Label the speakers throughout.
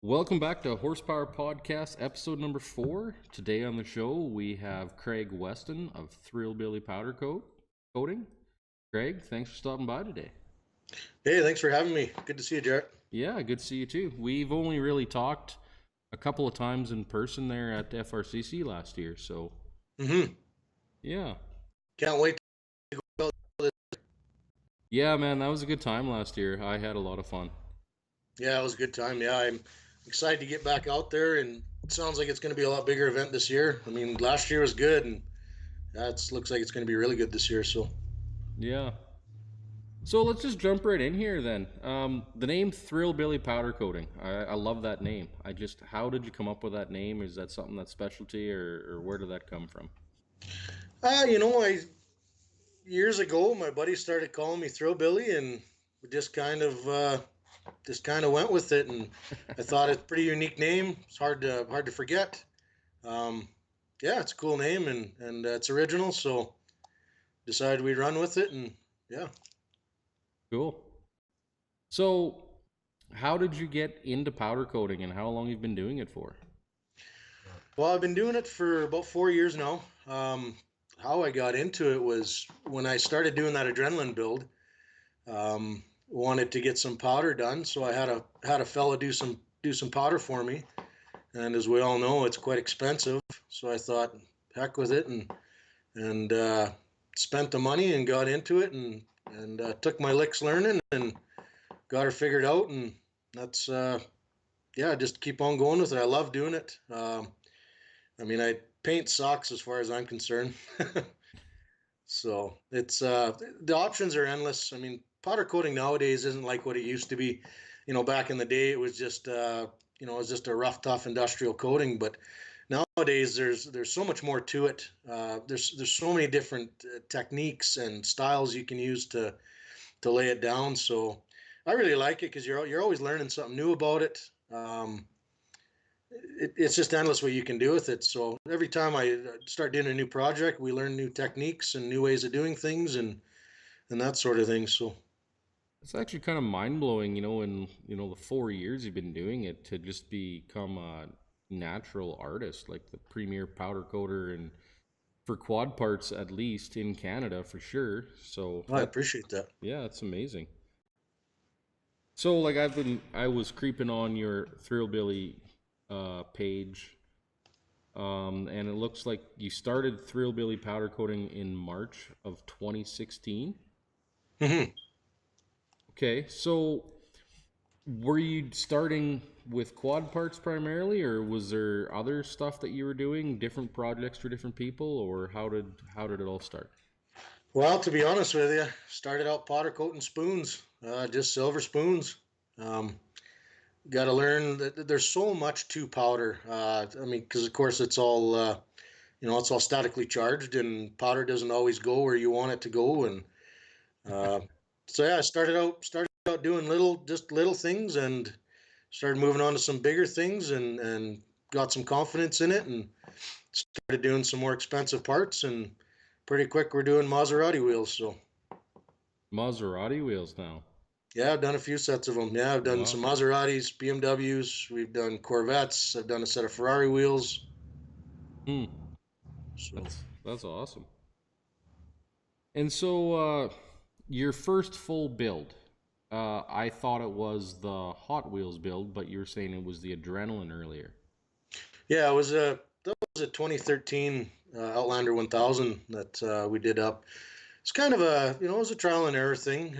Speaker 1: Welcome back to Horsepower Podcast, episode number 4. Today on the show, we have Craig Weston of Thrillbilly Coating. Craig, thanks for stopping by today.
Speaker 2: Hey, thanks for having me. Good to see you, Jarrett.
Speaker 1: Yeah, good to see you too. We've only really talked a couple of times in person there at FRCC last year, so
Speaker 2: Mm-hmm.
Speaker 1: yeah.
Speaker 2: Can't wait to go out this.
Speaker 1: Yeah, man, that was a good time last year. I had a lot of fun.
Speaker 2: Yeah, it was a good time. Yeah, I'm excited to get back out there, and it sounds like it's going to be a lot bigger event this year. I mean, last year was good, and that looks like it's going to be really good this year. So,
Speaker 1: Yeah. So let's just jump right in here then. The name Thrillbilly Powder Coating. I love that name. How did you come up with that name? Is that something that's specialty, or where did that come from?
Speaker 2: I years ago, my buddy started calling me Throwbilly, and we just kind of went with it. And I thought it's a pretty unique name. It's hard to forget. Um, yeah, it's a cool name, and it's original. So decided we'd run with it, and yeah.
Speaker 1: Cool. So, how did you get into powder coating, and how long you've been doing it for?
Speaker 2: Well, I've been doing it for about 4 years now. How I got into it was when I started doing that adrenaline build. Wanted to get some powder done, so I had a fella do some powder for me. And as we all know, it's quite expensive. So I thought, heck with it, and spent the money and got into it, and took my licks learning and got her figured out. And that's yeah, just keep on going with it. I love doing it. I mean, I paint sucks as far as I'm concerned. So it's the options are endless. I mean, powder coating nowadays isn't like what it used to be. Back in the day, it was just it was just a rough, tough industrial coating. But nowadays, there's so much more to it. There's so many different techniques and styles you can use to lay it down. So I really like it because you're always learning something new about it. It's just endless what you can do with it. So every time I start doing a new project, we learn new techniques and new ways of doing things and that sort of thing. So
Speaker 1: It's actually kind of mind blowing, in the 4 years you've been doing it to just become a natural artist, like the premier powder coater, and for quad parts at least in Canada for sure. So
Speaker 2: I appreciate that.
Speaker 1: yeah, that's amazing. So like I was creeping on your Thrillbilly page, and it looks like you started Thrillbilly powder coating in March of 2016.
Speaker 2: Hmm.
Speaker 1: Okay, so were you starting with quad parts primarily, or was there other stuff that you were doing, different projects for different people, or how did it all start?
Speaker 2: Well, to be honest with you, started out powder coating spoons, just silver spoons. Um, Got to learn that there's so much to powder. I mean, because of course it's all statically charged, and powder doesn't always go where you want it to go, and Uh, so yeah, I started out doing little things, and started moving on to some bigger things, and got some confidence in it, and started doing some more expensive parts, and pretty quick we're doing Maserati wheels. So
Speaker 1: Maserati wheels now.
Speaker 2: yeah, I've done a few sets of them. Yeah, I've done some
Speaker 1: Wow,
Speaker 2: Maseratis, BMWs. We've done Corvettes. I've done a set of Ferrari wheels.
Speaker 1: hmm,
Speaker 2: So
Speaker 1: that's awesome. And so, your first full build, I thought it was the Hot Wheels build, but you were saying it was the Adrenaline earlier.
Speaker 2: yeah, that was a 2013 Outlander 1000 that we did up. It's kind of it was a trial and error thing.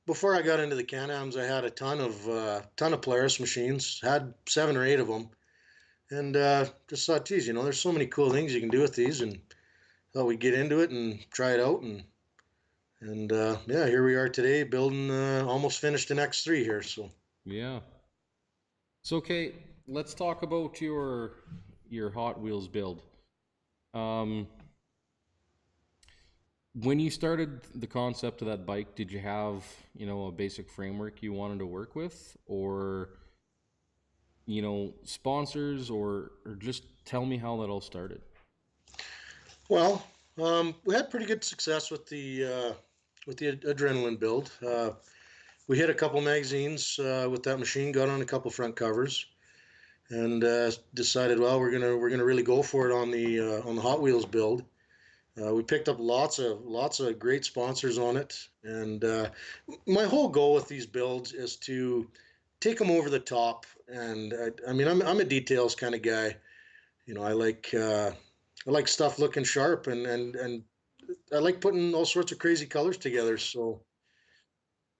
Speaker 2: Before I got into the Can-Ams, I had a ton of Polaris machines, had 7 or 8 of them, and just thought, geez, there's so many cool things you can do with these, and thought we'd get into it and try it out, and yeah, here we are today, building almost finished an X3 here. So
Speaker 1: Yeah. So okay, let's talk about your Hot Wheels build. Um, when you started the concept of that bike, did you have, a basic framework you wanted to work with, or, sponsors, or just tell me how that all started?
Speaker 2: well, we had pretty good success with the adrenaline build. we hit a couple magazines with that machine, got on a couple front covers, and decided, well, we're gonna really go for it on the Hot Wheels build. We picked up lots of great sponsors on it, and my whole goal with these builds is to take them over the top. And I mean, I'm a details kind of guy. You know, I like stuff looking sharp, and I like putting all sorts of crazy colors together. So,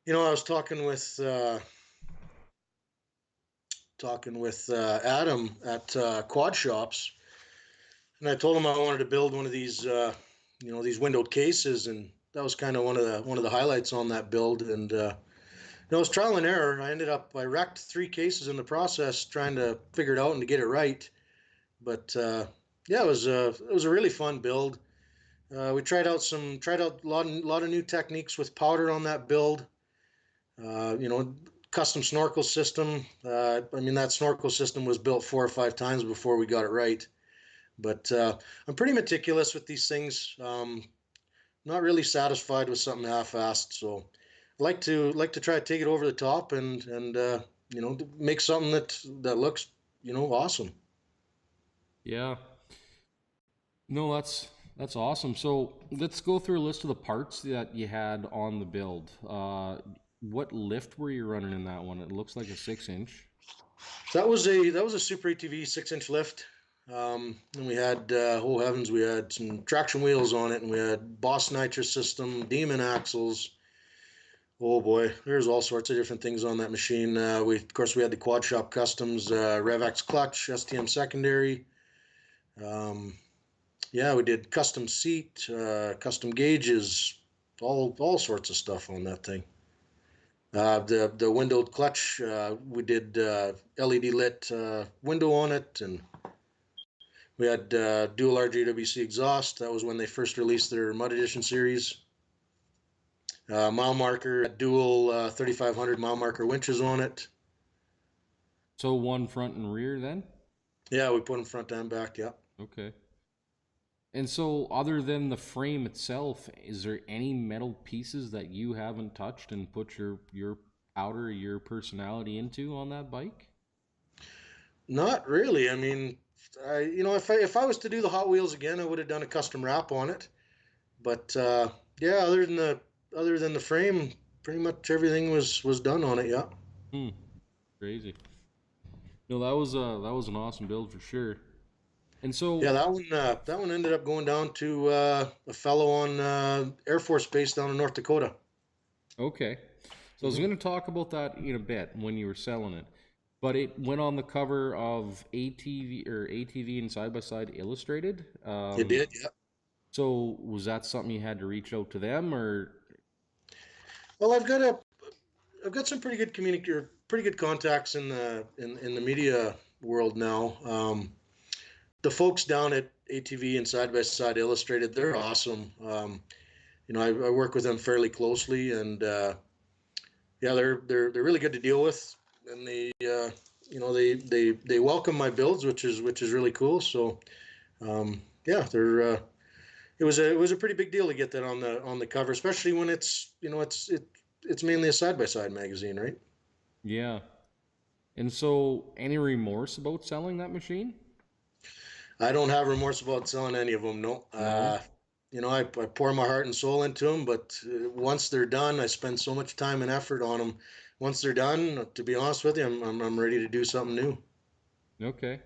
Speaker 2: you know, I was talking with Adam at Quad Shops, and I told him I wanted to build one of these, these windowed cases, and that was kind of one of the highlights on that build. And it was trial and error. I wrecked 3 cases in the process trying to figure it out and to get it right. But yeah, it was a really fun build. We tried out a lot of new techniques with powder on that build. You know, custom snorkel system. I mean, that snorkel system was built 4 or 5 times before we got it right. But I'm pretty meticulous with these things. Not really satisfied with something half-assed. So I like to try to take it over the top and make something that looks awesome.
Speaker 1: Yeah. No, that's awesome. So let's go through a list of the parts that you had on the build. What lift were you running in that one? It looks like a 6-inch.
Speaker 2: That was a Super ATV 6-inch lift. And we had oh heavens, we had some traction wheels on it, and we had Boss nitrous system, Demon axles. Oh boy, there's all sorts of different things on that machine. We had the Quad Shop Customs RevX clutch, STM secondary. Um, yeah, we did custom seat, custom gauges, all sorts of stuff on that thing. The windowed clutch, we did LED lit window on it, and we had dual RJWC exhaust. That was when they first released their Mud Edition series. Mile marker, dual 3500 mile marker winches on it.
Speaker 1: So one front and rear then?
Speaker 2: Yeah, we put them front and back. Yeah.
Speaker 1: Okay. And so, other than the frame itself, is there any metal pieces that you haven't touched and put your powder, your personality into on that bike?
Speaker 2: Not really. I mean, if I was to do the Hot Wheels again, I would have done a custom wrap on it. But yeah, other than the frame, pretty much everything was done on it. Yeah.
Speaker 1: Hmm. Crazy. No, that was an awesome build for sure. And
Speaker 2: Yeah,
Speaker 1: so,
Speaker 2: that one ended up going down to a fellow on Air Force Base down in North Dakota.
Speaker 1: okay. So I was
Speaker 2: Hmm.
Speaker 1: going to talk about that in a bit when you were selling it, but it went on the cover of ATV and Side by Side Illustrated.
Speaker 2: It did, yeah.
Speaker 1: So was that something you had to reach out to them, or?
Speaker 2: Well, I've got some pretty good contacts in the media world now. The folks down at ATV and Side by Side Illustrated, they're awesome. I work with them fairly closely, and yeah, they're really good to deal with, and they welcome my builds, which is really cool. So yeah, it was a pretty big deal to get that on the cover, especially when it's mainly a side by side magazine, right?
Speaker 1: Yeah. And so, any remorse about selling that machine?
Speaker 2: I don't have remorse about selling any of them. No.
Speaker 1: No.
Speaker 2: I pour my heart and soul into them, but once they're done, I spend so much time and effort on them. Once they're done, to be honest with you, I'm ready to do something new.
Speaker 1: Okay.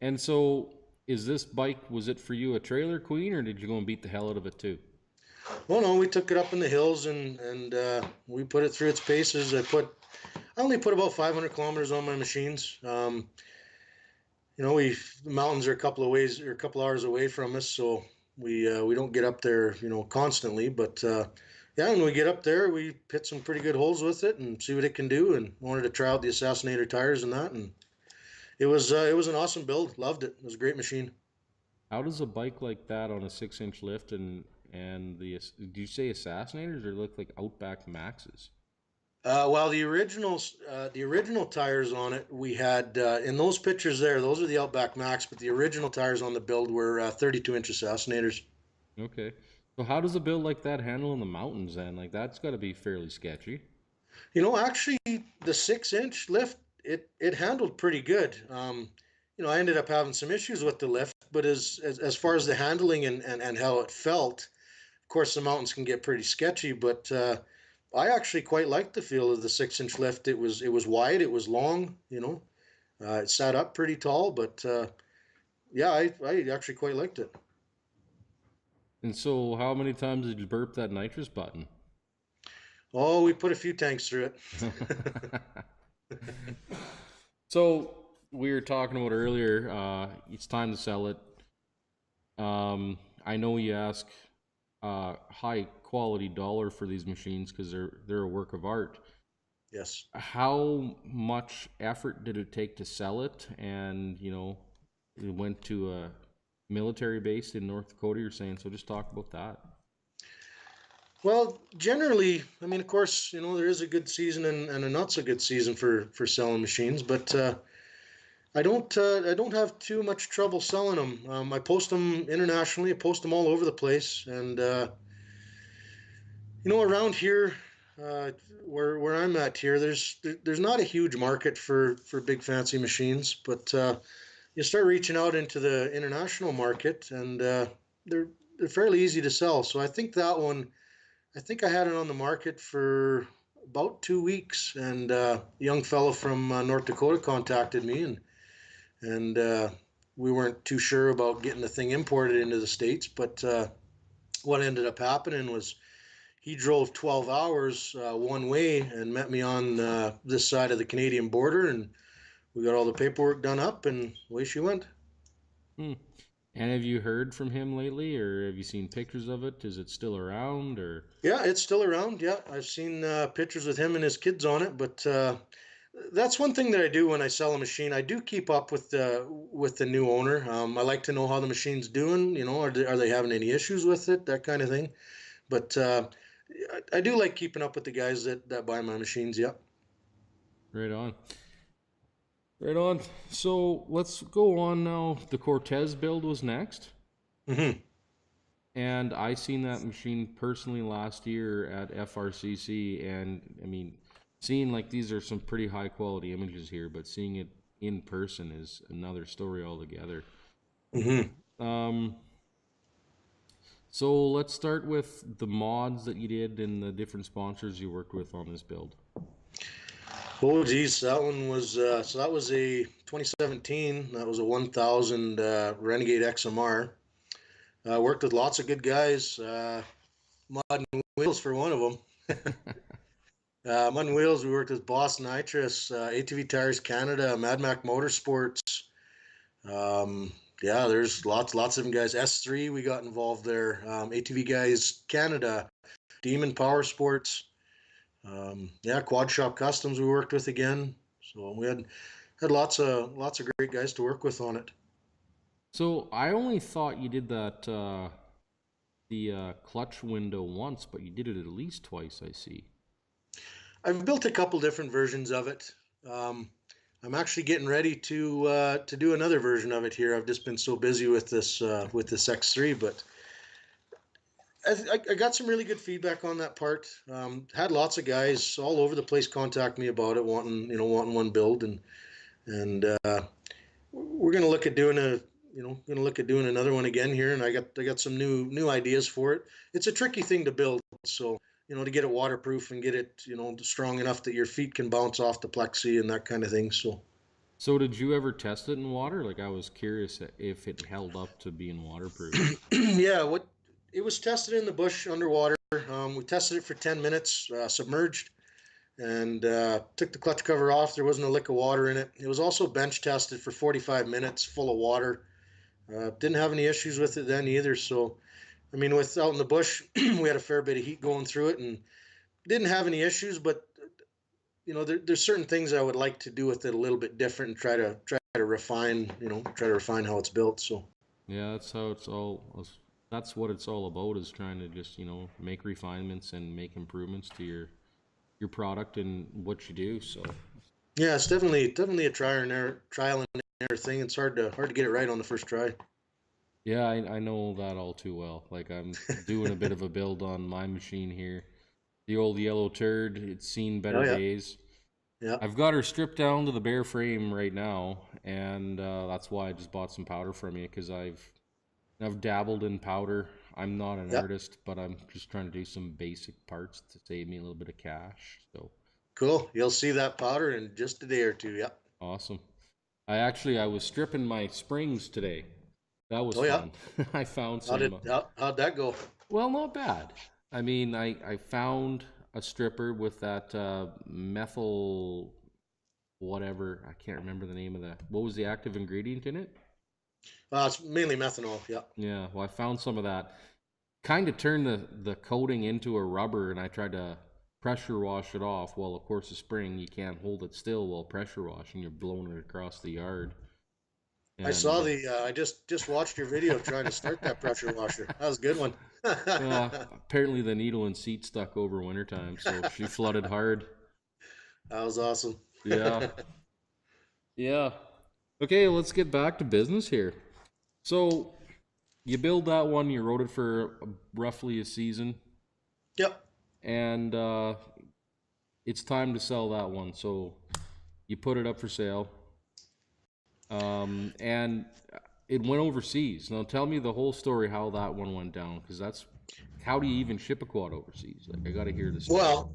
Speaker 1: And so, is this bike, was it for you a trailer queen, or did you go and beat the hell out of it too?
Speaker 2: Well, no, we took it up in the hills and we put it through its paces. I only put about 500 kilometers on my machines. The mountains are a couple hours away from us, so we don't get up there, constantly. But yeah, when we get up there, we hit some pretty good holes with it and see what it can do. And wanted to try out the Assassinator tires and that, and it was an awesome build. Loved it. It was a great machine.
Speaker 1: How does a bike like that on a 6-inch lift and do you say Assassinators or look like Outback Maxes?
Speaker 2: Well, the original tires on it, we had in those pictures there. Those are the Outback Max, but the original tires on the build were 32-inch Assassinators.
Speaker 1: Okay. So how does a build like that handle in the mountains then? Like that's got to be fairly sketchy.
Speaker 2: Actually, the 6-inch lift, it handled pretty good. I ended up having some issues with the lift, but as far as the handling and how it felt, of course, the mountains can get pretty sketchy, but I actually quite liked the feel of the 6-inch lift. It was wide, it was long, it sat up pretty tall, but yeah, I actually quite liked it.
Speaker 1: And so, how many times did you burp that nitrous button?
Speaker 2: Oh, we put a few tanks through it.
Speaker 1: So we were talking about earlier. It's time to sell it. I know you ask high quality dollar for these machines because they're a work of art.
Speaker 2: Yes.
Speaker 1: How much effort did it take to sell it? And it went to a military base in North Dakota. You're saying, so just talk about that.
Speaker 2: Well, generally, I mean, of course, there is a good season and a not so good season for selling machines, but I don't have too much trouble selling them. I post them internationally, I post them all over the place, and around here, uh, where I'm at here, there's not a huge market for big fancy machines, but you start reaching out into the international market, and they're they're fairly easy to sell. So I think that one. I think I had it on the market for about 2 weeks, and a young fellow from North Dakota contacted me, and we weren't too sure about getting the thing imported into the states. But what ended up happening was he drove 12 hours one way and met me on this side of the Canadian border, and we got all the paperwork done up, and away she went.
Speaker 1: Hmm. And have you heard from him lately, or have you seen pictures of it? Is it still around, or?
Speaker 2: Yeah, it's still around. Yeah, I've seen pictures with him and his kids on it, but that's one thing that I do when I sell a machine. I do keep up with the new owner. I like to know how the machine's doing. Are they having any issues with it? That kind of thing. But I do like keeping up with the guys that buy my machines. Yeah.
Speaker 1: Right on. Right on. So let's go on now. The Cortez build was next.
Speaker 2: Hmm.
Speaker 1: And I seen that machine personally last year at FRCC, and I mean, seeing like these are some pretty high quality images here, but seeing it in person is another story altogether.
Speaker 2: Hmm.
Speaker 1: Um, so let's start with the mods that you did and the different sponsors you worked with on this build.
Speaker 2: Oh geez, that one was so that was a 2017. That was a 1000 Renegade XMR. Worked with lots of good guys. Mud and Wheels for one of them. Mud and Wheels, we worked with Boss Nitrous, ATV Tires Canada, Mad Mac Motorsports. Um, yeah, there's lots of them guys. S3, we got involved there. ATV Guys Canada, Demon Power Sports. Yeah, Quad Shop Customs we worked with again. So we had lots of great guys to work with on it.
Speaker 1: So I only thought you did that the clutch window once, but you did it at least twice, I see.
Speaker 2: I've built a couple different versions of it. Um, I'm actually getting ready to do another version of it here. I've just been so busy with this X3, but I got some really good feedback on that part. Had lots of guys all over the place contact me about it, wanting one build, and we're gonna look at doing another one again here, and I got some new ideas for it. It's a tricky thing to build, so to get it waterproof and get it strong enough that your feet can bounce off the plexi and that kind of thing. So
Speaker 1: So did you ever test it in water? Like I was curious if it held up to being waterproof.
Speaker 2: yeah, what it was tested in the bush underwater. We tested it for 10 minutes submerged, and took the clutch cover off. There wasn't a lick of water in it. It was also bench tested for 45 minutes full of water. Didn't have any issues with it then either. So, I mean, with out in the bush, we had a fair bit of heat going through it and didn't have any issues. But there's certain things I would like to do with it a little bit different and try to refine how it's built. So.
Speaker 1: Yeah, that's how it's all. That's what it's all about, is trying to just make refinements and make improvements to your product and what you do. So
Speaker 2: Yeah, it's definitely a trial and error thing. It's hard to get it right on the first try.
Speaker 1: yeah, I know that all too well. Like I'm doing a bit of a build on my machine here. The old yellow turd. It's seen better
Speaker 2: Oh, yeah.
Speaker 1: days.
Speaker 2: Yeah.
Speaker 1: I've got her stripped down to the bare frame right now, and that's why I just bought some powder from you, because I've dabbled in powder. I'm not an
Speaker 2: Yeah.
Speaker 1: artist, but I'm just trying to do some basic parts to save me a little bit of cash. So
Speaker 2: Cool. You'll see that powder in just a day or two. Yeah.
Speaker 1: awesome. I was stripping my springs today. That was
Speaker 2: Oh, yeah.
Speaker 1: fun. I found
Speaker 2: How
Speaker 1: some.
Speaker 2: did how'd that go?
Speaker 1: Well, not bad. I mean, I found a stripper with that methyl whatever. I can't remember the name of that. What was the active ingredient in it?
Speaker 2: It's mainly methanol. Yeah.
Speaker 1: Yeah, well, I found some of that. Kind of turned the coating into a rubber, and I tried to pressure wash it off. Well, of course, the spring you can't hold it still while pressure washing. You're blowing it across the yard,
Speaker 2: I saw
Speaker 1: and
Speaker 2: the. I just watched your video trying to start that pressure washer. That was a good one.
Speaker 1: well, apparently the needle and seat stuck over wintertime, so she flooded hard.
Speaker 2: That was awesome.
Speaker 1: Yeah, yeah. Okay, let's get back to business here. So you build that one, you rode it for roughly a season,
Speaker 2: Yep.
Speaker 1: and it's time to sell that one. So you put it up for sale, and it went overseas. Now tell me the whole story how that one went down, because that's how do you even ship a quad overseas? Like I got to hear the story.
Speaker 2: Well,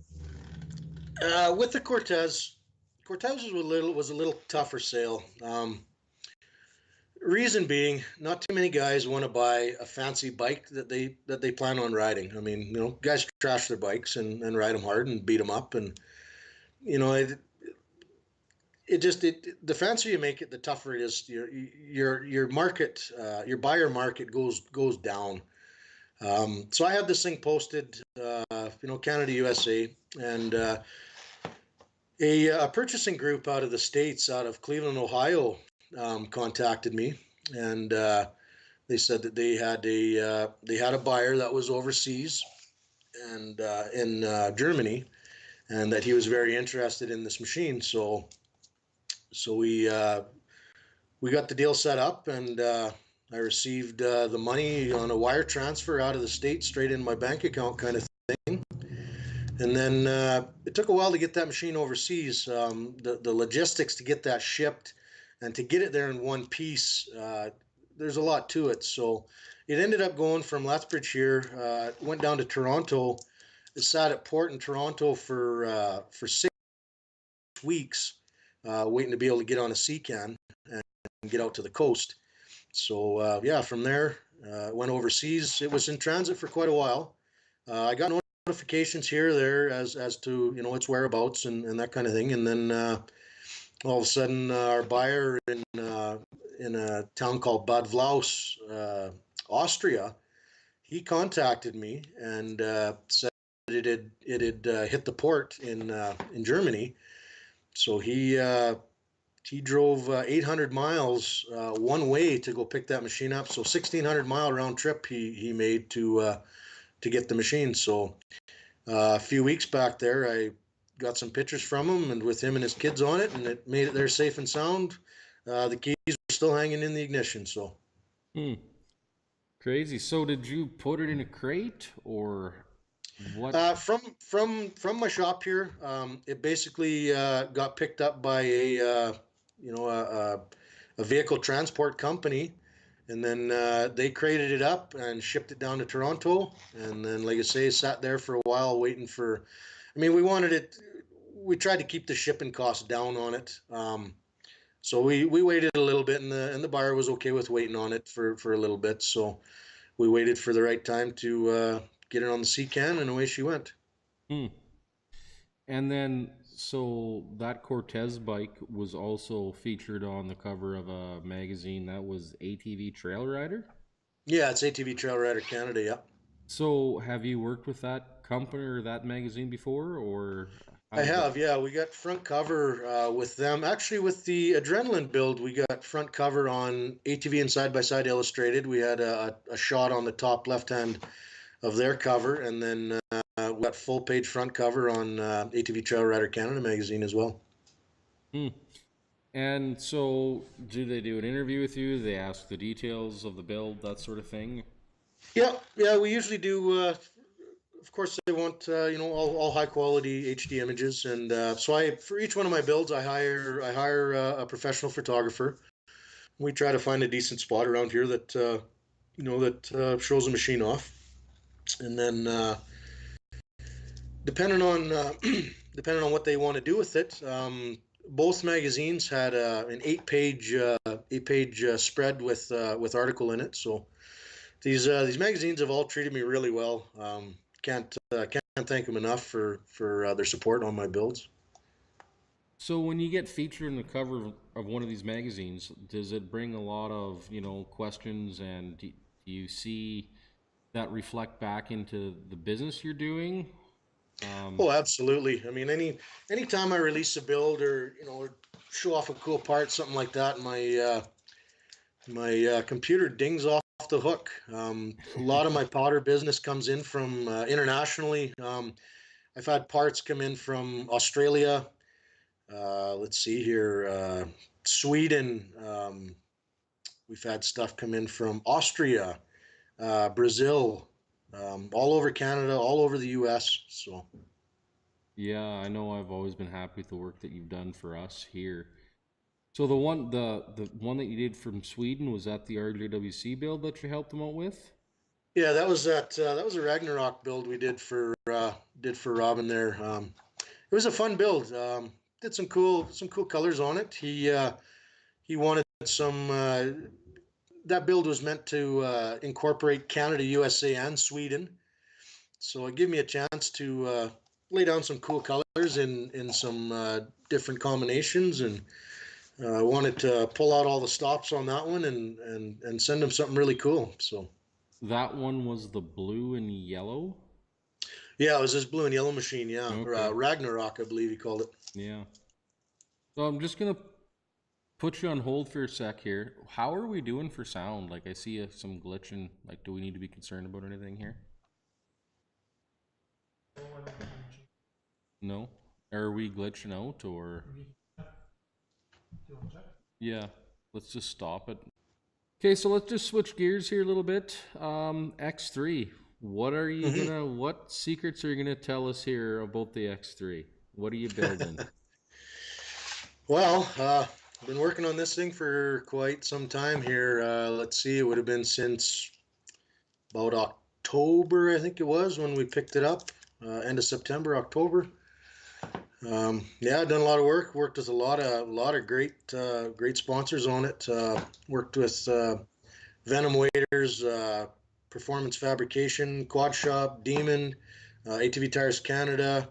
Speaker 2: with the Cortez was a little tougher sale. Reason being, not too many guys want to buy a fancy bike that they plan on riding. I mean, guys trash their bikes and ride them hard and beat them up, and you know, the fancier you make it, the tougher it is. Your market, your buyer market goes down. So I had this thing posted, Canada, USA, and a purchasing group out of the States, out of Cleveland, Ohio, contacted me, and they said that they had a buyer that was overseas and in Germany, and that he was very interested in this machine. So we got the deal set up, and I received the money on a wire transfer out of the state straight in my bank account, kind of thing. And then it took a while to get that machine overseas. The logistics to get that shipped and to get it there in one piece, there's a lot to it. So it ended up going from Lethbridge here, went down to Toronto. It sat at port in Toronto for 6 weeks, waiting to be able to get on a sea can and get out to the coast. So yeah, from there went overseas. It was in transit for quite a while. I got notifications here or there as to its whereabouts and that kind of thing. And then all of a sudden, our buyer in a town called Bad Vlaus, Austria, he contacted me and said it had hit the port in Germany. So he drove 800 miles one way to go pick that machine up. So 1,600-mile round trip he made to get the machine. So a few weeks back there, I got some pictures from him and with him and his kids on it, and it made it there safe and sound. The keys are still hanging in the ignition. So
Speaker 1: Hmm. Crazy. So did you put it in a crate or what?
Speaker 2: from my shop here, it basically got picked up by you know a, a vehicle transport company, and then they crated it up and shipped it down to Toronto, and then like I say, sat there for a while waiting for. I mean, we wanted it. We tried to keep the shipping costs down on it. So we waited a little bit, and the buyer was okay with waiting on it for a little bit. So we waited for the right time to get it on the sea can, and away she went.
Speaker 1: Hmm. And then, so that Cortez bike was also featured on the cover of a magazine that was ATV Trail Rider.
Speaker 2: Yeah, it's ATV Trail Rider Canada. Yeah,
Speaker 1: So, have you worked with that company or that magazine before, or how
Speaker 2: I
Speaker 1: did that?
Speaker 2: have. Yeah, we got front cover with them. Actually, with the Adrenaline build, we got front cover on ATV and Side by Side Illustrated. We had a shot on the top left hand of their cover, and then we got full page front cover on ATV Trail Rider Canada magazine as well.
Speaker 1: Hmm. And so, do they do an interview with you? They ask the details of the build, that sort of thing.
Speaker 2: Yeah, yeah, we usually do of course, they want all high quality HD images, and so for each one of my builds, I hire a professional photographer. We try to find a decent spot around here that shows the machine off, and then depending on depending on what they want to do with it. Both magazines had an eight page spread with article in it. So these magazines have all treated me really well. Can't thank them enough for their support on my builds.
Speaker 1: So when you get featured in the cover of one of these magazines, does it bring a lot of, questions, and do you see that reflect back into the business you're doing?
Speaker 2: Oh, absolutely. I mean, anytime I release a build or show off a cool part, something like that, my computer dings off the hook. A lot of my powder business comes in from internationally. I've had parts come in from Australia. Let's see here, Sweden. We've had stuff come in from Austria, Brazil, all over Canada, all over the U.S. So.
Speaker 1: Yeah, I know I've always been happy with the work that you've done for us here. So the one that you did from Sweden, was that the RJWC build that you helped them out with?
Speaker 2: Yeah, that was a Ragnarok build we did for Robin there. It was a fun build. Did some cool colors on it. He wanted some. That build was meant to incorporate Canada, USA, and Sweden. So it gave me a chance to lay down some cool colors in some different combinations, and wanted to pull out all the stops on that one and send him something really cool. So.
Speaker 1: That one was the blue and yellow?
Speaker 2: Yeah, it was this blue and yellow machine. Yeah,
Speaker 1: Okay.
Speaker 2: Ragnarok, I believe he called it.
Speaker 1: Yeah. So I'm just gonna put you on hold for a sec here. How are we doing for sound? Like, I see some glitching. Like, do we need to be concerned about anything here? No? Are we glitching out, or? Yeah. Let's just stop it. Okay, so let's just switch gears here a little bit. X3.
Speaker 2: Hmm.
Speaker 1: What secrets are you gonna tell us here about the X3? What are you building?
Speaker 2: Well, I've been working on this thing for quite some time here. Let's see, it would have been since about October, I think it was, when we picked it up. End of September, October. Yeah, I've done a lot of work. Worked with a lot of great sponsors on it. Worked with Venom Waders, Performance Fabrication, Quad Shop, Demon, ATV Tires Canada,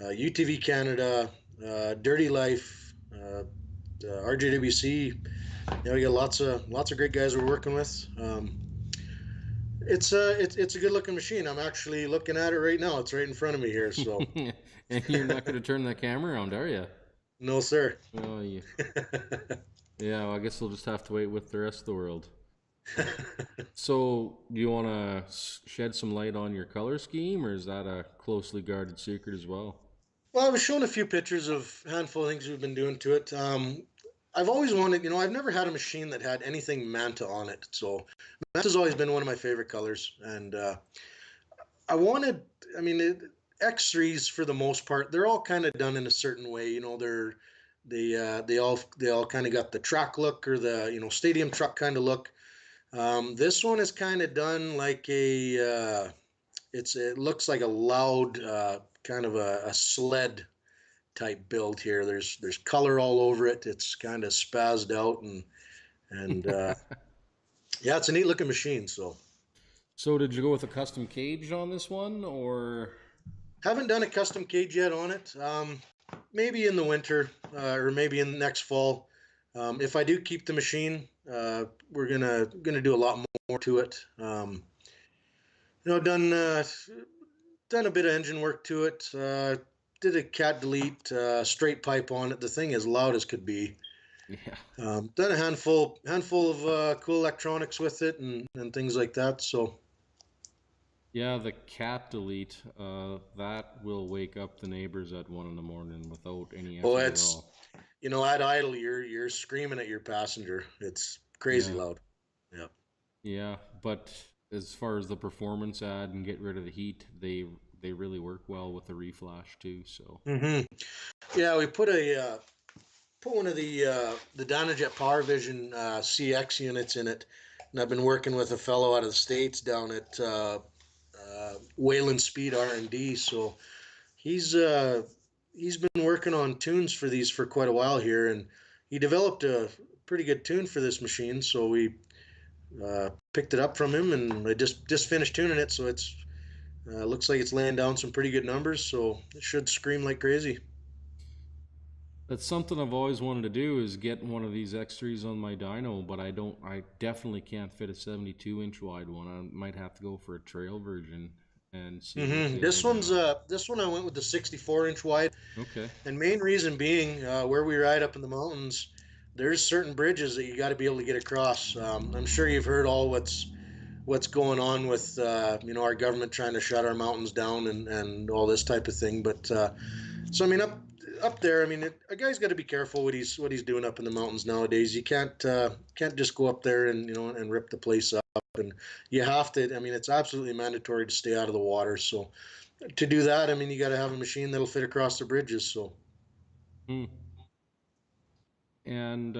Speaker 2: UTV Canada, Dirty Life, RJWC. Yeah, we got lots of great guys we're working with. It's a good looking machine. I'm actually looking at it right now. It's right in front of me here. So,
Speaker 1: And you're not gonna turn that camera around, are you?
Speaker 2: no sir.
Speaker 1: Oh, yeah. Well, I guess we'll just have to wait with the rest of the world. So, do you want to shed some light on your color scheme, or is that a closely guarded secret as well?
Speaker 2: Well, I was shown a few pictures of a handful of things we've been doing to it. I've always wanted, I've never had a machine that had anything Manta on it. So Manta's always been one of my favorite colors, and I wanted, I mean, X3s for the most part, they're all kind of done in a certain way. They all kind of got the track look, or the stadium truck kind of look. This one is kind of done like it looks like a loud kind of a sled type build here. There's color all over it. It's kind of spazzed out, and yeah, it's a neat looking machine. So
Speaker 1: So, did you go with a custom cage on this one, or?
Speaker 2: haven't done a custom cage yet on it. Maybe in the winter, or maybe in next fall. If I do keep the machine, we're gonna do a lot more to it. Done a bit of engine work to it. Did a cat delete, straight pipe on it. The thing is loud as could be.
Speaker 1: Yeah.
Speaker 2: Done a handful of cool electronics with it, and things like that. So
Speaker 1: Yeah, the cat delete, that will wake up the neighbors at 1 in the morning without any
Speaker 2: well,
Speaker 1: effort at
Speaker 2: it's
Speaker 1: all.
Speaker 2: at idle, you're screaming at your passenger. It's crazy
Speaker 1: Yeah.
Speaker 2: loud. Yeah.
Speaker 1: Yeah, but as far as the performance ad and get rid of the heat, they they really work well with the reflash too. So
Speaker 2: Hmm. Yeah, we put one of the Dynajet Power Vision CX units in it, and I've been working with a fellow out of the States down at Wayland Speed R&D. So he's uh, he's been working on tunes for these for quite a while here, and he developed a pretty good tune for this machine. So we picked it up from him, and I just finished tuning it. So it's looks like it's laying down some pretty good numbers. So it should scream like crazy.
Speaker 1: that's something I've always wanted to do is get one of these X3s on my dyno, but I definitely can't fit a 72-inch wide one. I might have to go for a trail version and see if I can
Speaker 2: Hmm.
Speaker 1: get a good knob.
Speaker 2: This one I went with the 64-inch wide,
Speaker 1: Okay.
Speaker 2: and main reason being where we ride up in the mountains, there's certain bridges that you got to be able to get across. I'm sure you've heard all what's going on with our government trying to shut our mountains down and all this type of thing. But so I mean up there, I mean a guy's got to be careful what he's doing up in the mountains nowadays. You can't just go up there and and rip the place up, and you have to. I mean it's absolutely mandatory to stay out of the water. So to do that, I mean you got to have a machine that'll fit across the bridges. So.
Speaker 1: Hmm. And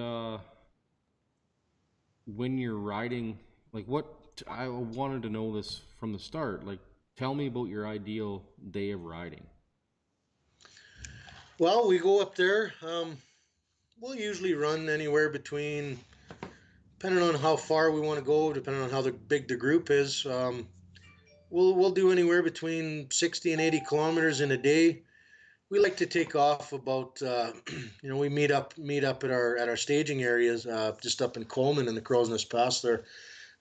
Speaker 1: when you're riding, like what I wanted to know this from the start. Like, tell me about your ideal day of riding.
Speaker 2: Well, we go up there. We'll usually run anywhere between, depending on how far we want to go, depending on how big the group is. We'll do anywhere between 60 and 80 kilometers in a day. We like to take off about, we meet up at our staging areas, just up in Coleman in the Crow's Nest Pass there.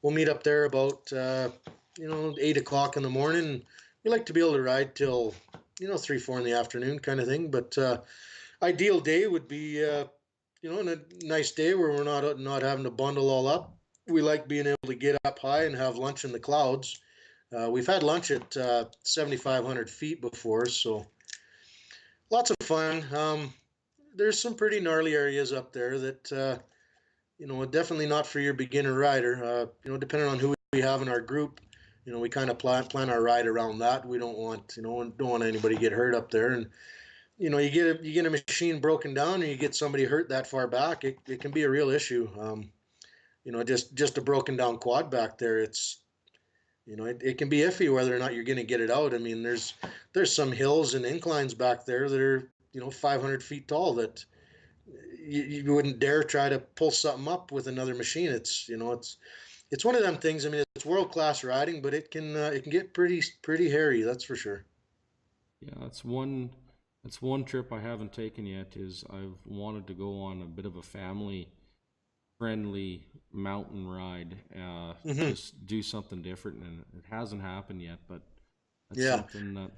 Speaker 2: We'll meet up there about 8 o'clock in the morning. We like to be able to ride till 3, 4 in the afternoon, kind of thing. But ideal day would be on a nice day where we're not having to bundle all up. We like being able to get up high and have lunch in the clouds. We've had lunch at 7,500 feet before, so lots of fun. There's some pretty gnarly areas up there that definitely not for your beginner rider. Depending on who we have in our group, we kind of plan our ride around that. We don't want anybody to get hurt up there, and you get a machine broken down, or you get somebody hurt that far back, it can be a real issue. Just a broken down quad back there, it can be iffy whether or not you're going to get it out. I mean, there's some hills and inclines back there that are 500 feet tall that you wouldn't dare try to pull something up with another machine. It's one of them things. I mean, it's world class riding, but it can get pretty hairy. That's for sure.
Speaker 1: Yeah, that's one trip I haven't taken yet. Is I've wanted to go on a bit of a family friendly mountain ride,
Speaker 2: Hmm.
Speaker 1: just do something different, and it hasn't happened yet. But that's
Speaker 2: Yeah,
Speaker 1: something that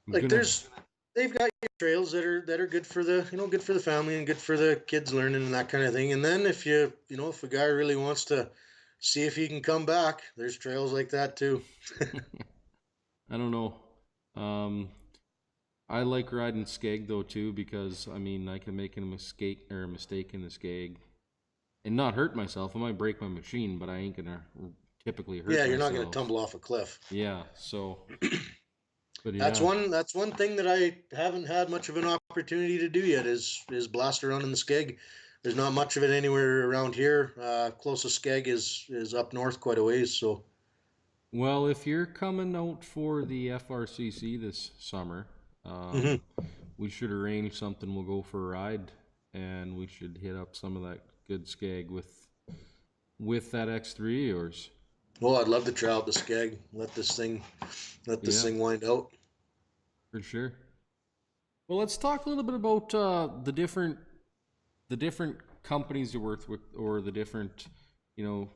Speaker 1: I'm
Speaker 2: like
Speaker 1: gonna.
Speaker 2: they've got trails that are good for the family and good for the kids learning and that kind of thing. And then if a guy really wants to see if he can come back, there's trails like that too.
Speaker 1: I don't know. Um, I like riding skeg though too because I mean I can make a mistake in the skeg and not hurt myself. I might break my machine, but I ain't gonna typically hurt
Speaker 2: Yeah, you're not going to
Speaker 1: myself.
Speaker 2: tumble off a cliff.
Speaker 1: Yeah. So, but
Speaker 2: That's
Speaker 1: yeah.
Speaker 2: one thing that I haven't had much of an opportunity to do yet is blast around in the skeg. There's not much of it anywhere around here. Closest skeg is up north quite a ways. So.
Speaker 1: Well, if you're coming out for the FRCC this summer,
Speaker 2: Hmm.
Speaker 1: we should arrange something. We'll go for a ride, and we should hit up some of that good skeg with that X3 of yours.
Speaker 2: Well, I'd love to try out the skeg. Let this thing
Speaker 1: Yeah,
Speaker 2: wind out.
Speaker 1: for sure. Well, let's talk a little bit about the different companies you work with, or the different, you know,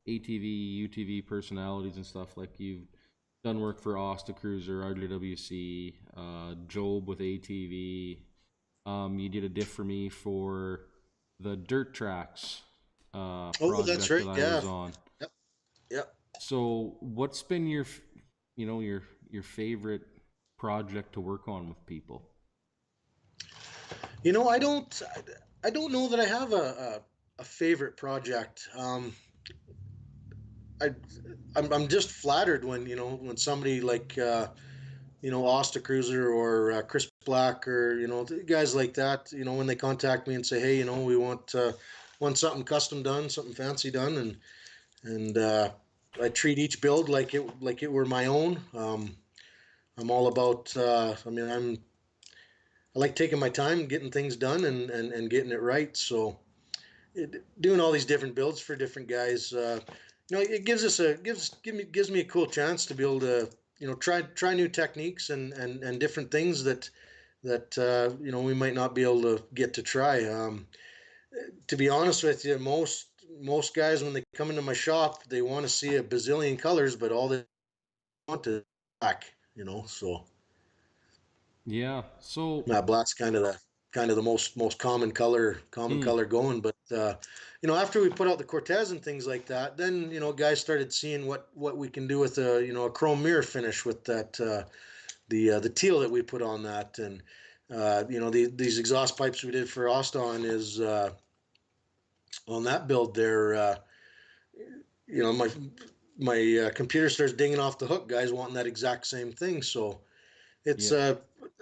Speaker 1: ATV, UTV personalities and stuff. Like you've done work for Asta Cruiser, RWC, Job with ATV. You did a diff for me for the Dirt Tracks
Speaker 2: Oh, that's
Speaker 1: project
Speaker 2: right.
Speaker 1: that I
Speaker 2: Yeah.
Speaker 1: was on.
Speaker 2: Yep. Yep.
Speaker 1: So, what's been your favorite project to work on with people?
Speaker 2: I don't know that I have a favorite project. I I'm just flattered when when somebody like Asta Cruiser or Chris Black or guys like that, when they contact me and say, hey, we want something custom done, something fancy done, and I treat each build like it were my own. I'm all about. I mean, I like taking my time, getting things done, and getting it right. So doing all these different builds for different guys, it gives me a cool chance to be able to try new techniques and different things that we might not be able to get to try. To be honest with you, most guys when they come into my shop, they want to see a bazillion colors, but all they want is black. So
Speaker 1: Yeah. So,
Speaker 2: black's kind of the most common
Speaker 1: mm,
Speaker 2: color going. But after we put out the Cortez and things like that, then guys started seeing what we can do with a chrome mirror finish with that the teal that we put on that, and these exhaust pipes we did for Austin is on that build there. My computer starts dinging off the hook. Guys wanting that exact same thing, so it's
Speaker 1: yeah.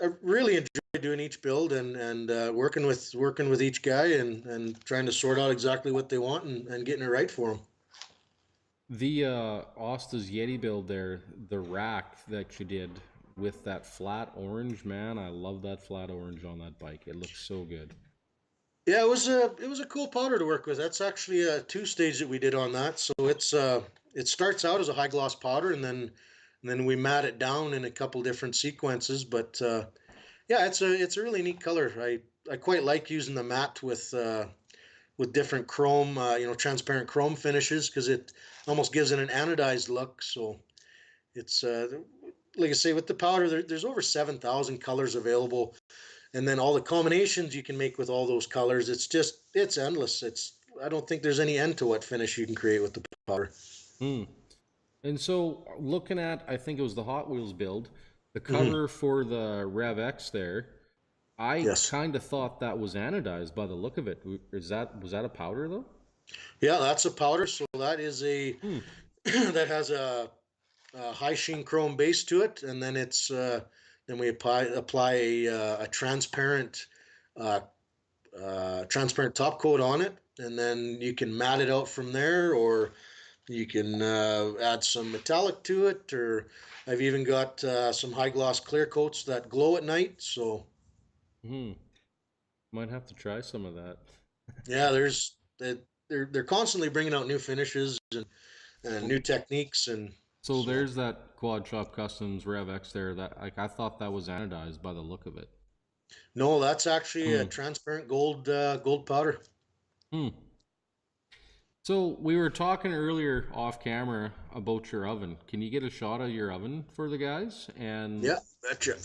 Speaker 2: I really enjoy doing each build and working with each guy and trying to sort out exactly what they want and getting it right for them.
Speaker 1: The Osta's Yeti build there, the rack that you did with that flat orange, man, I love that flat orange on that bike. It looks so good.
Speaker 2: Yeah, it was a cool powder to work with. That's actually a two stage that we did on that. So it starts out as a high gloss powder and then we mat it down in a couple different sequences. But yeah, it's a really neat color. I quite like using the matte with different chrome, transparent chrome finishes because it almost gives it an anodized look. So it's like I say, with the powder, there's over 7,000 colors available, and then all the combinations you can make with all those colors. It's endless. I don't think there's any end to what finish you can create with the powder.
Speaker 1: Hmm. And so, looking at, I think it was the Hot Wheels build, the
Speaker 2: Hmm.
Speaker 1: cover for the Rev X there, I
Speaker 2: Yes.
Speaker 1: kind of thought that was anodized by the look of it. Was that a powder though?
Speaker 2: Yeah, that's a powder. So that is a
Speaker 1: Hmm.
Speaker 2: that has a high sheen chrome base to it, and then then we apply a uh, transparent top coat on it, and then you can mat it out from there, or you can add some metallic to it, or I've even got some high gloss clear coats that glow at night. So
Speaker 1: Hmm. Might have to try some of that.
Speaker 2: yeah, they're constantly bringing out new finishes and new techniques, and
Speaker 1: So
Speaker 2: so
Speaker 1: there's that Quad Shop Customs Rev X there that like I thought that was anodized by the look of it.
Speaker 2: no, that's actually a
Speaker 1: Hmm.
Speaker 2: transparent gold powder.
Speaker 1: Hmm. So we were talking earlier off camera about your oven. Can you get a shot of your oven for the guys? And
Speaker 2: Yeah, betcha.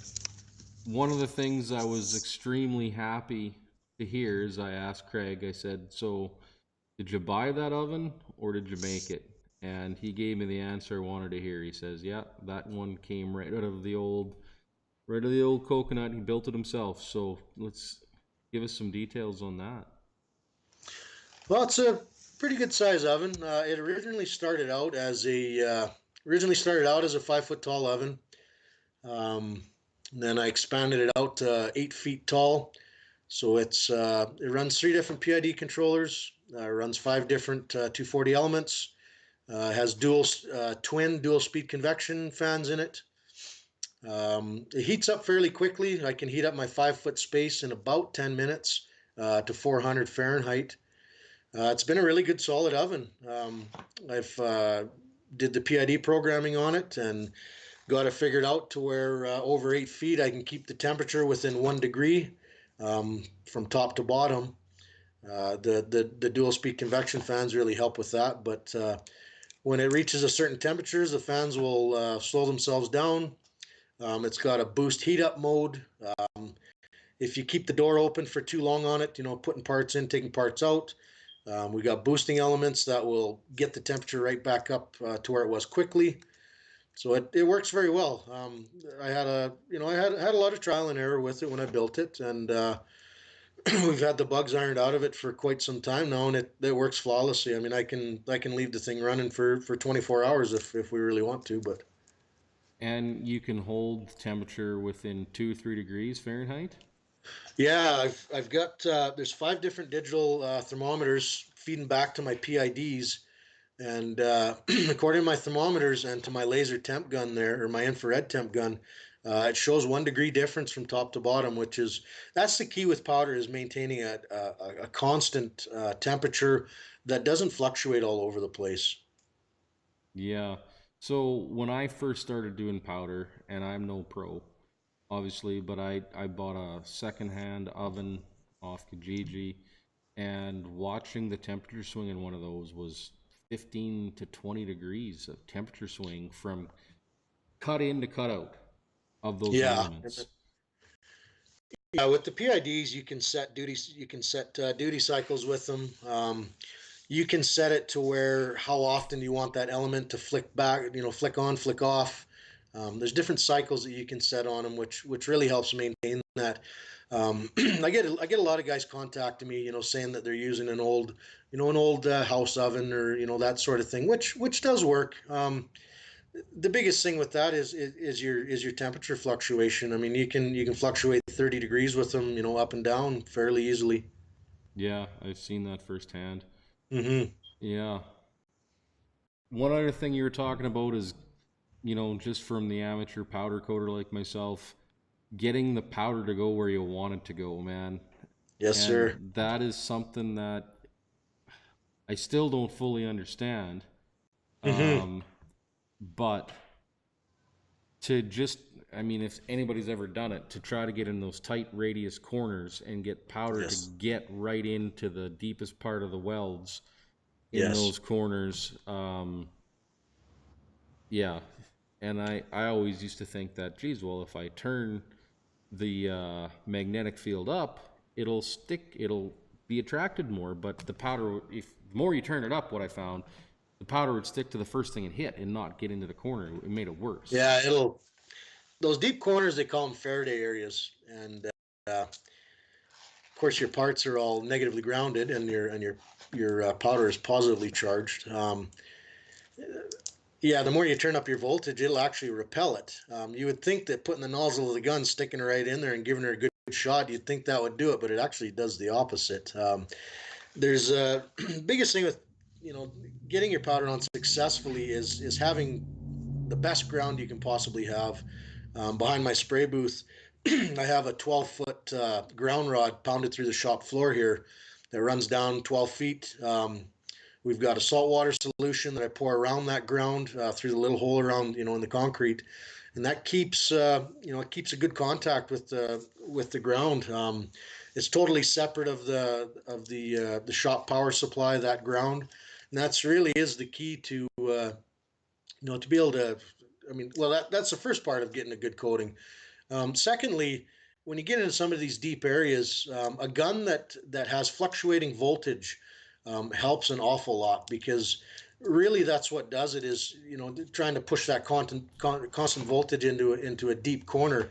Speaker 1: one of the things I was extremely happy to hear is I asked Craig, I said, so did you buy that oven or did you make it? And he gave me the answer I wanted to hear. He says, yeah, that one came right of the old coconut. He built it himself. So let's give us some details on that.
Speaker 2: Well, it's a pretty good size oven. It originally started out as a 5 foot tall oven. Um, then I expanded it out to 8 feet tall. So it runs three different PID controllers. Runs five different 240 elements. Has twin dual speed convection fans in it. It heats up fairly quickly. I can heat up my 5 foot space in about 10 minutes to 400 Fahrenheit. It's been a really good solid oven. I've did the PID programming on it and got it figured out to where over 8 feet I can keep the temperature within 1 degree from top to bottom. The dual speed convection fans really help with that, but when it reaches a certain temperatures, the fans will slow themselves down. It's got a boost heat up mode. If you keep the door open for too long on it, putting parts in, taking parts out, we got boosting elements that will get the temperature right back up to where it was quickly. So it works very well. I had a lot of trial and error with it when I built it, and we've had the bugs ironed out of it for quite some time now, and it works flawlessly. I mean, I can leave the thing running for 24 hours if we really want to, but
Speaker 1: And you can hold temperature within 2 or 3 degrees Fahrenheit.
Speaker 2: yeah, I've got there's 5 different digital thermometers feeding back to my PIDs, and according to my thermometers and to my laser temp gun there, or my infrared temp gun, it shows 1 degree difference from top to bottom, which is that's the key with powder is maintaining a constant temperature that doesn't fluctuate all over the place.
Speaker 1: Yeah. So when I first started doing powder, and I'm no pro, obviously, but I bought a secondhand oven off Kijiji, and watching the temperature swing in one of those was 15 to 20 degrees of temperature swing from cut in to cut out of those
Speaker 2: Yeah,
Speaker 1: elements.
Speaker 2: yeah. With the PIDs, you can set duty cycles with them. You can set it to where how often you want that element to flick back, flick on, flick off. There's different cycles that you can set on them, which really helps maintain that. I get a lot of guys contacting me, saying that they're using an old house oven or that sort of thing, which does work. The biggest thing with that is your temperature fluctuation. I mean, you can fluctuate 30 degrees with them, up and down fairly easily.
Speaker 1: Yeah, I've seen that firsthand.
Speaker 2: Hmm.
Speaker 1: Yeah. One other thing you were talking about is, just from the amateur powder coater like myself, getting the powder to go where you want it to go, man.
Speaker 2: Yes, sir.
Speaker 1: And that is something that I still don't fully understand.
Speaker 2: Hmm.
Speaker 1: Um, but to just, I mean, if anybody's ever done it, to try to get in those tight radius corners and get powder to
Speaker 2: Yes.
Speaker 1: get right into the deepest part of the welds in
Speaker 2: Yes.
Speaker 1: those corners, yeah. And I always used to think that, geez, well, if I turn the magnetic field up, it'll stick, it'll be attracted more. But the powder, if the more you turn it up, what I found, the powder would stick to the first thing it hit and not get into the corner. It made it worse.
Speaker 2: Yeah, it'll those deep corners they call them Faraday areas, and of course your parts are all negatively grounded, and your powder is positively charged. Yeah, the more you turn up your voltage, it'll actually repel it. You would think that putting the nozzle of the gun, sticking it right in there, and giving her a good shot, you'd think that would do it, but it actually does the opposite. There's a biggest thing with you know getting your powder on successfully is having the best ground you can possibly have. Behind my spray booth, I have a 12-foot ground rod pounded through the shop floor here that runs down 12 feet. We've got a saltwater solution that I pour around that ground through the little hole around, in the concrete, and that keeps a good contact with the ground. It's totally separate of the shop power supply, that ground, and that's really is the key to be able to. I mean, well, that's the first part of getting a good coating. Secondly, when you get into some of these deep areas, a gun that has fluctuating voltage helps an awful lot, because really that's what does it is trying to push that constant voltage into a deep corner.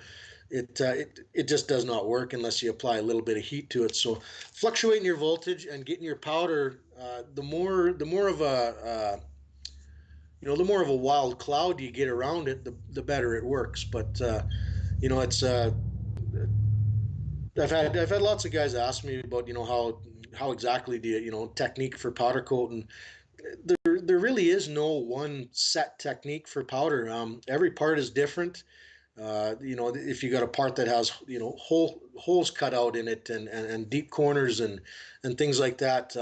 Speaker 2: It just does not work unless you apply a little bit of heat to it. So fluctuating your voltage and getting your powder, the more of a wild cloud you get around it, the better it works. But it's I've had lots of guys ask me about how exactly do technique for powder coating. There really is no one set technique for powder. Every part is different. If you got a part that has holes cut out in it, and deep corners and things like that.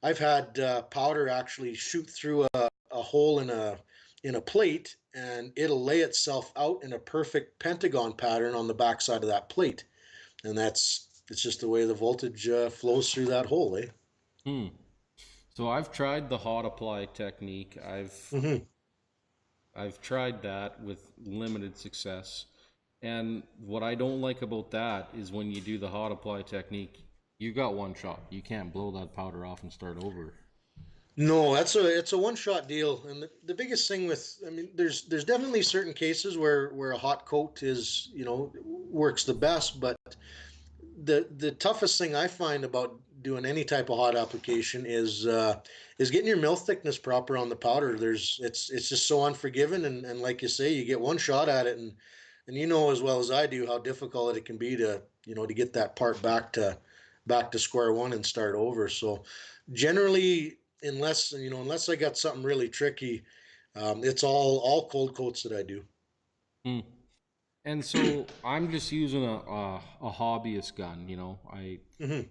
Speaker 2: I've had powder actually shoot through a hole in a plate, and it'll lay itself out in a perfect pentagon pattern on the backside of that plate, and it's just the way the voltage flows through that hole, eh?
Speaker 1: Hmm. So I've tried the hot apply technique.
Speaker 2: Hmm.
Speaker 1: I've tried that with limited success. And what I don't like about that is when you do the hot apply technique, you got one shot. You can't blow that powder off and start over.
Speaker 2: No, it's a one shot deal, and the biggest thing with I mean, there's definitely certain cases where a hot coat is works the best, but the toughest thing I find about doing any type of hot application is getting your mill thickness proper on the powder. It's just so unforgiving, and like you say, you get one shot at it, and you know as well as I do how difficult it can be to to get that part back to square one and start over. So generally, unless I got something really tricky, it's all cold coats that I do.
Speaker 1: Hmm. And so I'm just using a hobbyist gun,
Speaker 2: Hmm.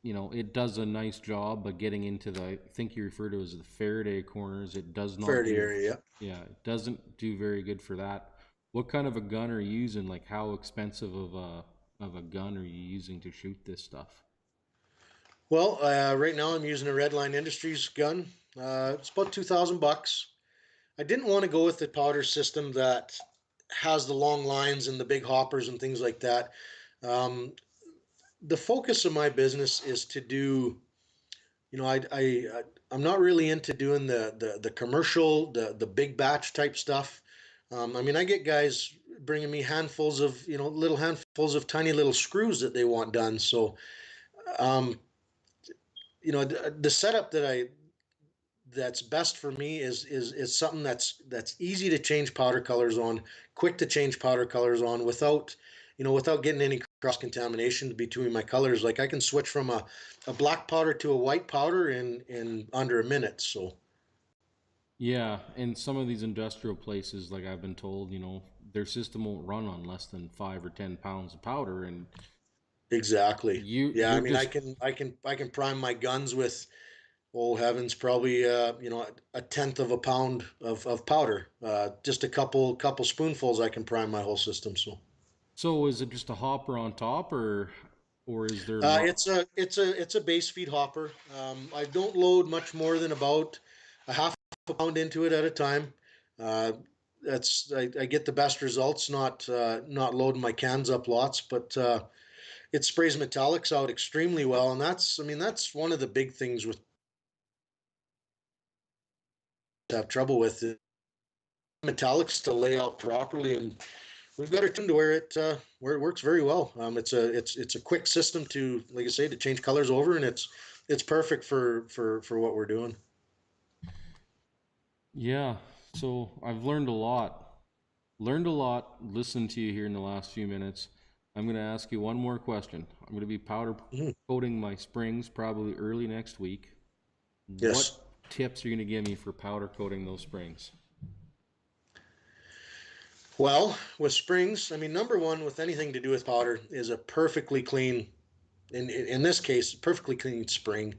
Speaker 1: it does a nice job, but getting into I think you refer to as the Faraday corners, it does not
Speaker 2: Faraday
Speaker 1: do,
Speaker 2: area.
Speaker 1: yeah, it doesn't do very good for that. What kind of a gun are you using? Like, how expensive of a gun are you using to shoot this stuff?
Speaker 2: Well, right now I'm using a Redline Industries gun. It's about $2,000. I didn't want to go with the powder system that has the long lines and the big hoppers and things like that. Um, the focus of my business is to do, I'm not really into doing the commercial, the big batch type stuff. I mean, I get guys bringing me handfuls of, little handfuls of tiny little screws that they want done. So, um, the setup that's best for me is something that's easy to change powder colors on, quick to change powder colors on without getting any cross contamination between my colors. Like I can switch from a black powder to a white powder in under a minute. So
Speaker 1: Yeah, and some of these industrial places, like I've been told, their system won't run on less than 5 or 10 pounds of powder, and
Speaker 2: exactly. Yeah, I
Speaker 1: you're
Speaker 2: mean
Speaker 1: just
Speaker 2: I can prime my guns with, oh heavens, probably a tenth of a pound of powder. Just a couple spoonfuls I can prime my whole system. So
Speaker 1: so is it just a hopper on top, or is there lot?
Speaker 2: it's a base feed hopper. I don't load much more than about a half a pound into it at a time. Uh, I get the best results, not loading my cans up lots, but it sprays metallics out extremely well, and that's one of the big things with have trouble with it. Metallics to lay out properly, and we've got it tuned to where it works very well. It's a quick system to, like I say, to change colors over, and it's perfect for what we're doing.
Speaker 1: Yeah, so I've learned a lot. Learned a lot listening to you here in the last few minutes. I'm going to ask you one more question. I'm going to be powder
Speaker 2: Mhm.
Speaker 1: coating my springs probably early next week. What
Speaker 2: Yes.
Speaker 1: tips are you going to give me for powder coating those springs?
Speaker 2: Well, with springs, I mean, number one with anything to do with powder is a perfectly clean, in this case, perfectly clean spring.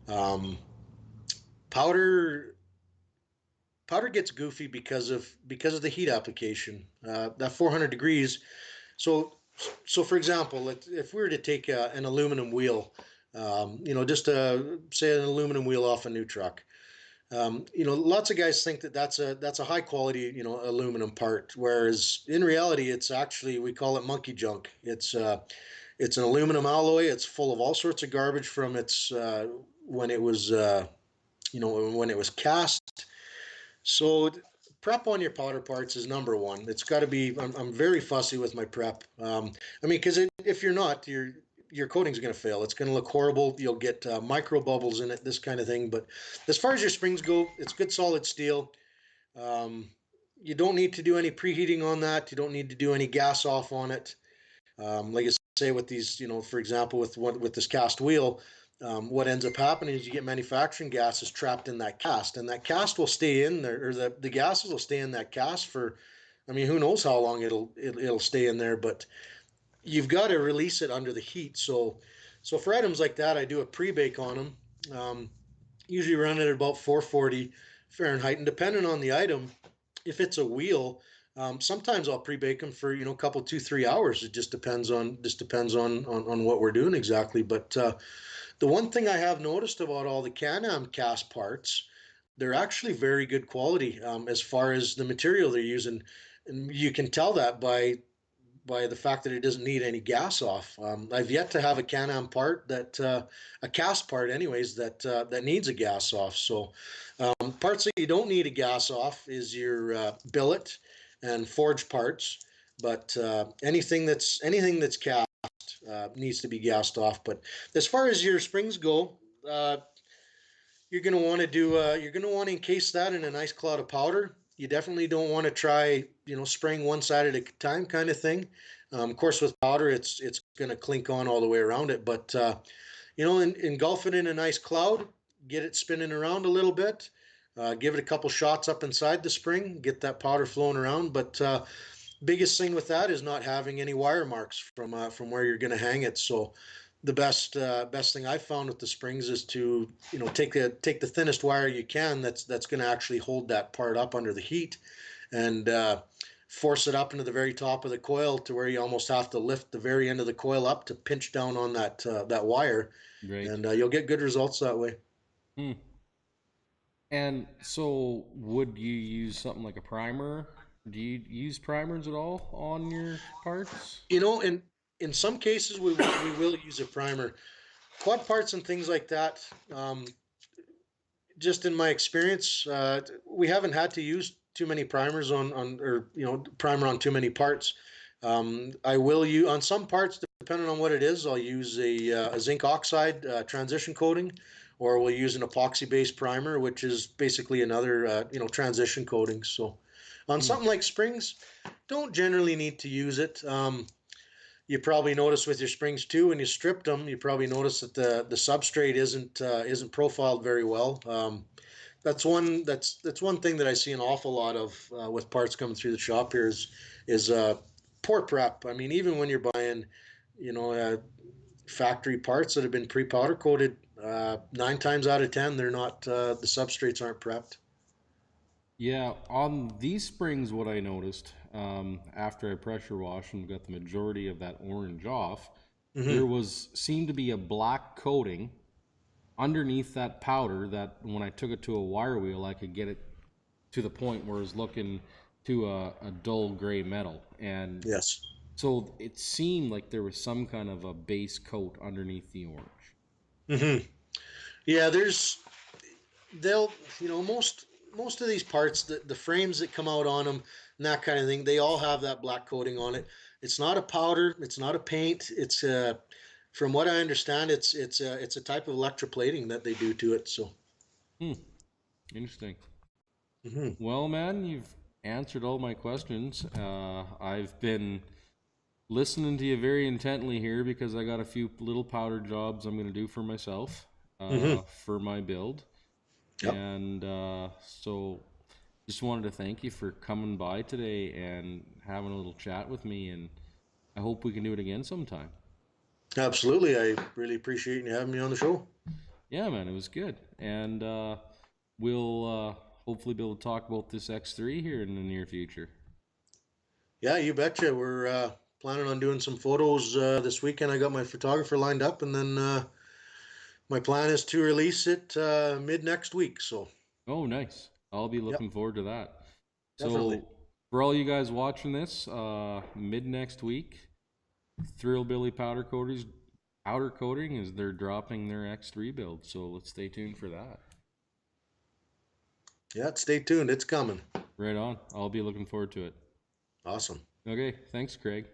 Speaker 2: Um, powder powder gets goofy because of the heat application. That 400 degrees. So for example, if we were to take an aluminum wheel, just say an aluminum wheel off a new truck. Lots of guys think that that's a high quality, aluminum part, whereas in reality, it's actually, we call it monkey junk. It's an aluminum alloy. It's full of all sorts of garbage from its when it was when it was cast. So prep on your powder parts is number one. It's got to be. I'm very fussy with my prep. I mean, because if you're not, your coating's going to fail. It's going to look horrible. You'll get micro bubbles in it, this kind of thing. But as far as your springs go, it's good solid steel. Um, you don't need to do any preheating on that. You don't need to do any gas off on it. Like I say, with these, for example, with this cast wheel, what ends up happening is you get manufacturing gases trapped in that cast, and that cast will stay in there, or the gases will stay in that cast for, I mean, who knows how long it'll stay in there, but you've got to release it under the heat. So for items like that, I do a pre-bake on them. Usually run it at about 440 Fahrenheit, and depending on the item, if it's a wheel, sometimes I'll pre-bake them for a couple 2-3 hours. It just depends on what we're doing exactly. But the one thing I have noticed about all the Can-Am cast parts, they're actually very good quality as far as the material they're using, and you can tell that by the fact that it doesn't need any gas off. I've yet to have a Can-Am part a cast part anyways, that needs a gas off. So parts that you don't need a gas off is your billet and forged parts, but anything that's cast, needs to be gassed off. But as far as your springs go, you're going to want to do you're going to want to encase that in a nice cloud of powder. You definitely don't want to try, spraying one side at a time kind of thing. Of course, with powder, it's going to clink on all the way around it. But engulf it in a nice cloud, get it spinning around a little bit, give it a couple shots up inside the spring, get that powder flowing around. But biggest thing with that is not having any wire marks from where you're going to hang it. So the best thing I've found with the springs is to take the thinnest wire you can that's going to actually hold that part up under the heat, and force it up into the very top of the coil to where you almost have to lift the very end of the coil up to pinch down on that wire,
Speaker 1: Right.
Speaker 2: and you'll get good results that way.
Speaker 1: Hmm. And so, would you use something like a primer? Do you use primers at all on your parts?
Speaker 2: In some cases we will use a primer. Quad parts and things like that. Just in my experience, we haven't had to use too many primers on or primer on too many parts. I will use on some parts, depending on what it is. I'll use a zinc oxide transition coating, or we'll use an epoxy-based primer, which is basically another transition coating. So, on
Speaker 1: Hmm.
Speaker 2: something like springs, don't generally need to use it. You probably notice with your springs too, when you stripped them, you probably notice that the substrate isn't profiled very well. That's one thing that I see an awful lot of with parts coming through the shop here is poor prep. I mean, even when you're buying, factory parts that have been pre-powder coated, 9 times out of 10 they're not, the substrates aren't prepped.
Speaker 1: Yeah, on these springs, what I noticed after I pressure washed and got the majority of that orange off, there
Speaker 2: Hmm.
Speaker 1: was seemed to be a black coating underneath that powder that when I took it to a wire wheel, I could get it to the point where it was looking to a dull gray metal. And
Speaker 2: Yes.
Speaker 1: so it seemed like there was some kind of a base coat underneath the orange.
Speaker 2: Hmm. Yeah, they'll most of these parts, the frames that come out on them and that kind of thing, they all have that black coating on it. It's not a powder, it's not a paint. It's from what I understand, it's a type of electroplating that they do to it. So.
Speaker 1: Hmm, interesting.
Speaker 2: Hmm.
Speaker 1: Well, man, you've answered all my questions. I've been listening to you very intently here because I got a few little powder jobs I'm going to do for myself
Speaker 2: Hmm.
Speaker 1: for my build.
Speaker 2: Yep.
Speaker 1: And so just wanted to thank you for coming by today and having a little chat with me. And I hope we can do it again sometime.
Speaker 2: Absolutely. I really appreciate you having me on the show.
Speaker 1: Yeah, man, it was good. And we'll hopefully be able to talk about this X3 here in the near future.
Speaker 2: Yeah, you betcha. We're planning on doing some photos this weekend. I got my photographer lined up, and then my plan is to release it mid next week. So,
Speaker 1: Oh, nice. I'll be
Speaker 2: yep,
Speaker 1: looking forward to that.
Speaker 2: definitely.
Speaker 1: So, for all you guys watching this, mid next week, Thrill Billy powder coating is they're dropping their X3 build. So let's stay tuned for that.
Speaker 2: Yeah, stay tuned. It's coming.
Speaker 1: Right on. I'll be looking forward to it.
Speaker 2: Awesome.
Speaker 1: Okay, thanks, Craig.